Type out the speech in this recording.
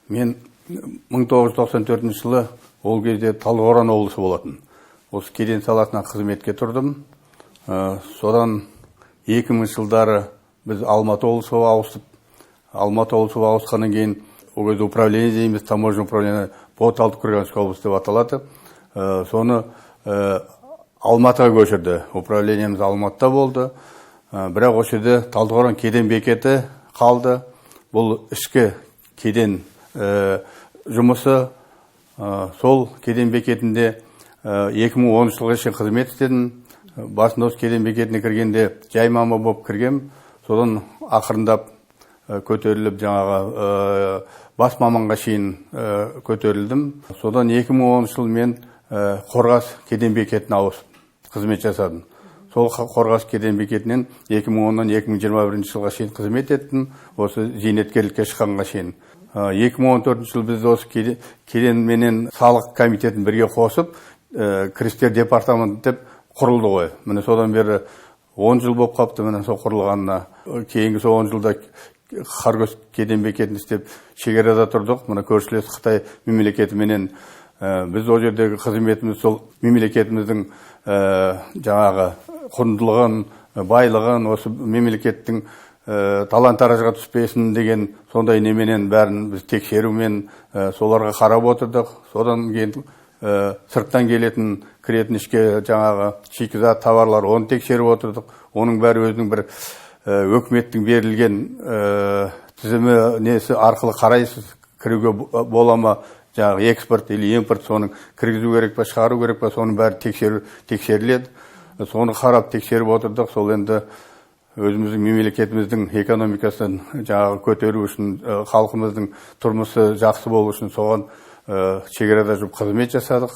Мен 1994 жылы ол кезде Талдықорған облысы болатын. Осы кеден саласына қызметке тұрдым. Содан 2000 жылдары біз Алматы облысына ауыстып, Алматы облысына ауысқаннан кейін ол кезде управление дейміз, таможня управление Талдыкурганский облыс деп аталады. Соны Алматыға көшірді. Управлениеміз Алматыда болды. Бірақ осы жерде Талдықорған кеден бекеті қалды. Бұл ішкі кеден жұмысы. Сол кеден бекетінде 2010 жылға шейін қызмет істедім. Басында осы кеден бекетіне кіргенде жай мама болып кіргем. Содан ақырындап көтеріліп жаңағы бас маманға шейін көтерілдім. Содан 2010 жыл мен Қорғас кеден бекетіне ауысып қызмет жасадым. Сол Қорғас кеден бекетінен 2010-нан 2021 жылға шейін қызмет еттім. Осы зейнеткерлікке шыққанға шейін. 2014 жыл біз осы кеден менен салық комитетін бірге қосып, кірістер департаменті деп құрылды ғой. Міне содан бері 10 жыл болып қапты міне сол құрылғанына. Кейінгі сол 10 жылда Қарғыс кеден бекетін істеп шекарада тұрдық. Мына көршілес Қытай мемлекетіменен біз ол жердегі қызметіміз сол мемлекетіміздің жаңағы құндылығын, байлығын, осы мемлекеттің талан-таражға түспесін деген сондай неменен бәрін біз тексерумен соларға қарап отырдық. Содан кейін сырттан келетін, кіретін ішке жаңағы шикізат товарлар, оны тексеріп отырдық. Оның бәрі өзінің бір өкіметтің берілген тізімі несі арқылы қарайсыз, кіруге бола ма, жаңағы экспорт или импорт, соның кіргізу керек па, шығару керек па, соның бәрі тексеріледі. Соны қарап тексеріп отырдық. Сол енді өзіміздің мемлекетіміздің экономикасын жаңағы көтеру үшін, халқымыздың тұрмысы жақсы болу үшін соған шекарада жүріп қызмет жасадық.